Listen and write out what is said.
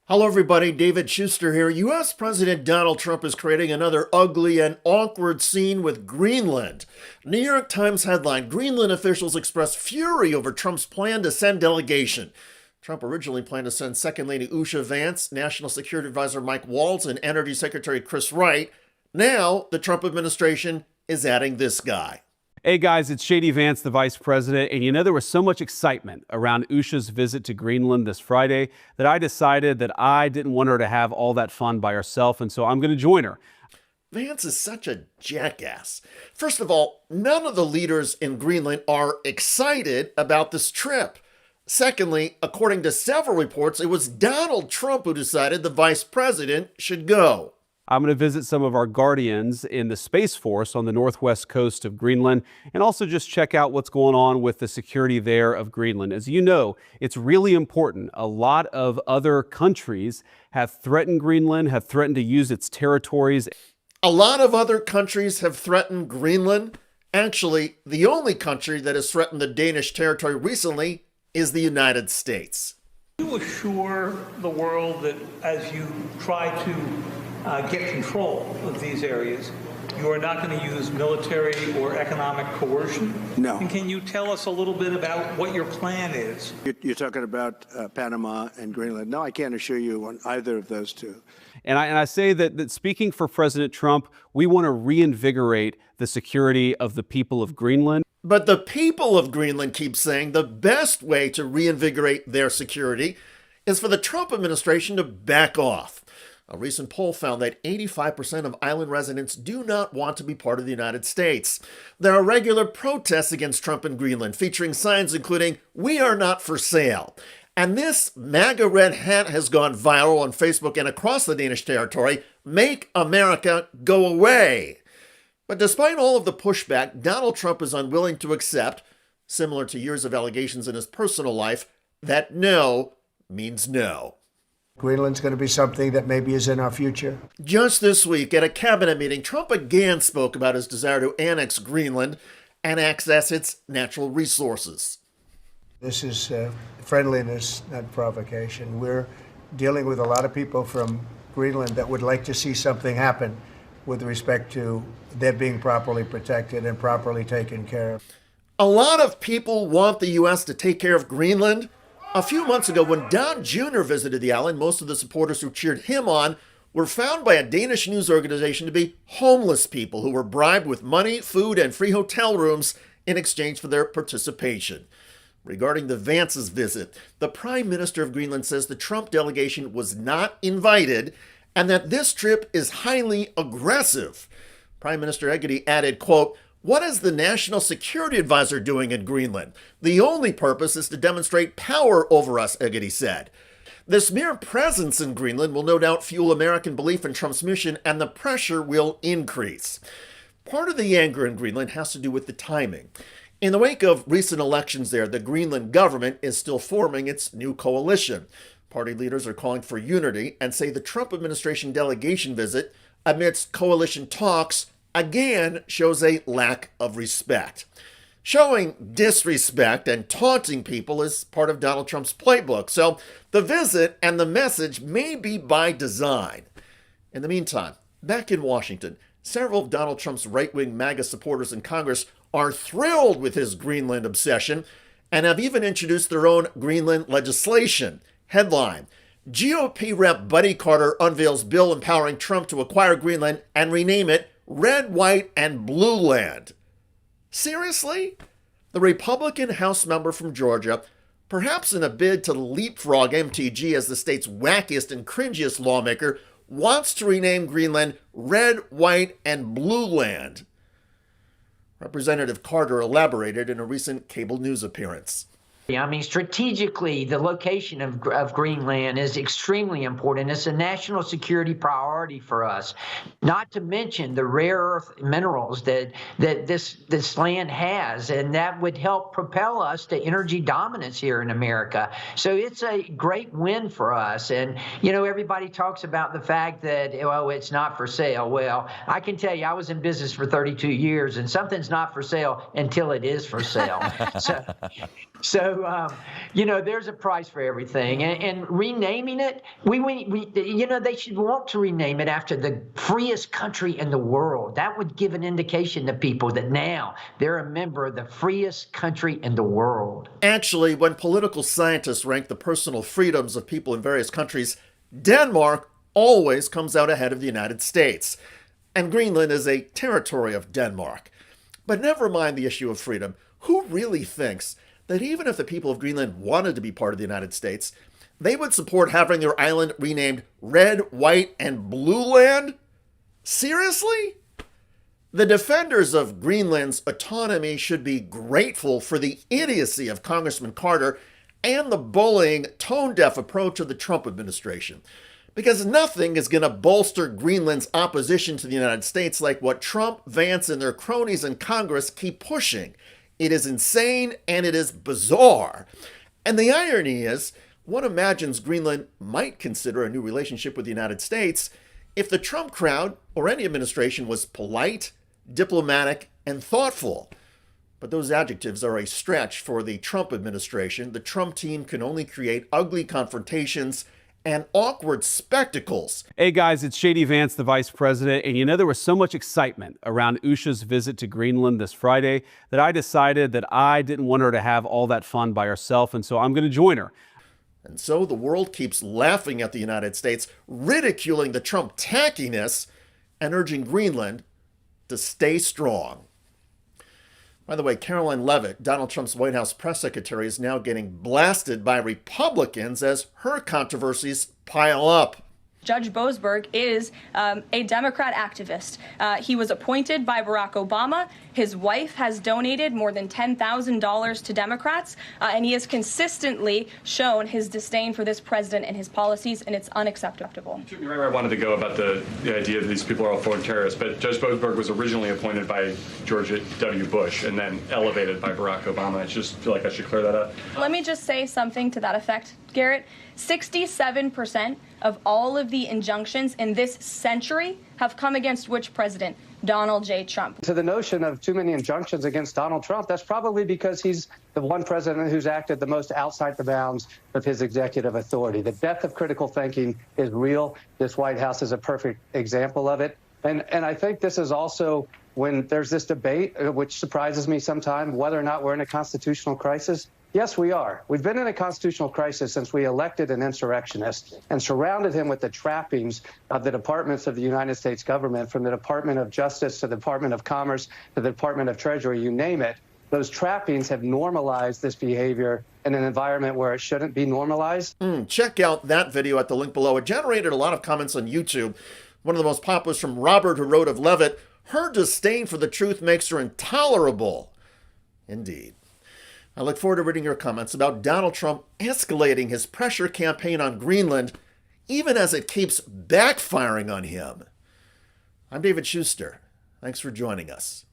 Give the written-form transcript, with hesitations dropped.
Hello, everybody. David Shuster here. U.S. President Donald Trump is creating another ugly and awkward scene with Greenland. New York Times headline, Greenland officials express fury over Trump's plan to send delegation. Trump originally planned to send Second Lady Usha Vance, National Security Advisor Mike Waltz, and Energy Secretary Chris Wright. Now, the Trump administration is adding this guy. Hey guys, it's JD Vance, the Vice President, and you know there was so much excitement around Usha's visit to Greenland this Friday that I decided that I didn't want her to have all that fun by herself, and so I'm going to join her. Vance is such a jackass. First of all, none of the leaders in Greenland are excited about this trip. Secondly, according to several reports, it was Donald Trump who decided the Vice President should go. I'm going to visit some of our guardians in the Space Force on the northwest coast of Greenland and also just check out what's going on with the security there of Greenland. As you know, it's really important. A lot of other countries have threatened Greenland, have threatened to use its territories. A lot of other countries have threatened Greenland. Actually, the only country that has threatened the Danish territory recently is the United States. You assure the world that as you try to get control of these areas, you are not going to use military or economic coercion? No. And can you tell us a little bit about what your plan is? You're talking about Panama and Greenland. No, I can't assure you on either of those two. And I say that speaking for President Trump, we want to reinvigorate the security of the people of Greenland. But the people of Greenland keep saying the best way to reinvigorate their security is for the Trump administration to back off. A recent poll found that 85% of island residents do not want to be part of the United States. There are regular protests against Trump in Greenland, featuring signs including, "We are not for sale." And this MAGA red hat has gone viral on Facebook and across the Danish territory, "Make America Go Away." But despite all of the pushback, Donald Trump is unwilling to accept, similar to years of allegations in his personal life, that no means no. Greenland's going to be something that maybe is in our future. Just this week, at a cabinet meeting, Trump again spoke about his desire to annex Greenland and access its natural resources. This is friendliness, not provocation. We're dealing with a lot of people from Greenland that would like to see something happen with respect to their being properly protected and properly taken care of. A lot of people want the U.S. to take care of Greenland. A few months ago, when Don Jr. visited the island, most of the supporters who cheered him on were found by a Danish news organization to be homeless people who were bribed with money, food, and free hotel rooms in exchange for their participation. Regarding the Vance's visit, the Prime Minister of Greenland says the Trump delegation was not invited and that this trip is highly aggressive. Prime Minister Egede added, quote, "What is the National Security Advisor doing in Greenland? The only purpose is to demonstrate power over us," Egede said. This mere presence in Greenland will no doubt fuel American belief in Trump's mission, and the pressure will increase. Part of the anger in Greenland has to do with the timing. In the wake of recent elections there, the Greenland government is still forming its new coalition. Party leaders are calling for unity and say the Trump administration delegation visit amidst coalition talks again shows a lack of respect. Showing disrespect and taunting people is part of Donald Trump's playbook, so the visit and the message may be by design. In the meantime, back in Washington, several of Donald Trump's right-wing MAGA supporters in Congress are thrilled with his Greenland obsession and have even introduced their own Greenland legislation. Headline, GOP Rep. Buddy Carter unveils bill empowering Trump to acquire Greenland and rename it Red, White, and Blue Land. Seriously? The Republican House member from Georgia, perhaps in a bid to leapfrog MTG as the state's wackiest and cringiest lawmaker, wants to rename Greenland Red, White, and Blue Land. Representative Carter elaborated in a recent cable news appearance. I mean, strategically, the location of Greenland is extremely important. It's a national security priority for us, not to mention the rare earth minerals that this land has, and that would help propel us to energy dominance here in America. So it's a great win for us. And, you know, everybody talks about the fact that, oh, it's not for sale. Well, I can tell you, I was in business for 32 years, and something's not for sale until it is for sale. So there's a price for everything, and renaming it, they should want to rename it after the freest country in the world. That would give an indication to people that now they're a member of the freest country in the world. Actually, when political scientists rank the personal freedoms of people in various countries, Denmark always comes out ahead of the United States. And Greenland is a territory of Denmark. But never mind the issue of freedom. Who really thinks that even if the people of Greenland wanted to be part of the United States, they would support having their island renamed Red, White, and Blue Land? Seriously? The defenders of Greenland's autonomy should be grateful for the idiocy of Congressman Carter and the bullying, tone-deaf approach of the Trump administration. Because nothing is going to bolster Greenland's opposition to the United States like what Trump, Vance, and their cronies in Congress keep pushing. It is insane and it is bizarre. And the irony is, one imagines Greenland might consider a new relationship with the United States if the Trump crowd or any administration was polite, diplomatic, and thoughtful. But those adjectives are a stretch for the Trump administration. The Trump team can only create ugly confrontations and awkward spectacles. Hey guys, it's JD Vance, the Vice President, and there was so much excitement around Usha's visit to Greenland this Friday that I decided that I didn't want her to have all that fun by herself, and so I'm going to join her. And so the world keeps laughing at the United States, ridiculing the Trump tackiness, and urging Greenland to stay strong. By the way, Caroline Leavitt, Donald Trump's White House press secretary, is now getting blasted by Republicans as her controversies pile up. Judge Boasberg is a Democrat activist. He was appointed by Barack Obama. His wife has donated more than $10,000 to Democrats, and he has consistently shown his disdain for this president and his policies, and it's unacceptable. You're right where I wanted to go about the idea that these people are all foreign terrorists, but Judge Boasberg was originally appointed by George W. Bush and then elevated by Barack Obama. I just feel like I should clear that up. Let me just say something to that effect, Garrett. 67% of all of the injunctions in this century have come against which president? Donald J. Trump. To the notion of too many injunctions against Donald Trump, that's probably because he's the one president who's acted the most outside the bounds of his executive authority. The death of critical thinking is real. This White House is a perfect example of it. And I think this is also when there's this debate, which surprises me sometimes, whether or not we're in a constitutional crisis. Yes, we are. We've been in a constitutional crisis since we elected an insurrectionist and surrounded him with the trappings of the departments of the United States government, from the Department of Justice to the Department of Commerce to the Department of Treasury, you name it. Those trappings have normalized this behavior in an environment where it shouldn't be normalized. Check out that video at the link below. It generated a lot of comments on YouTube. One of the most popular is from Robert, who wrote of Leavitt, "Her disdain for the truth makes her intolerable." Indeed. I look forward to reading your comments about Donald Trump escalating his pressure campaign on Greenland, even as it keeps backfiring on him. I'm David Shuster. Thanks for joining us.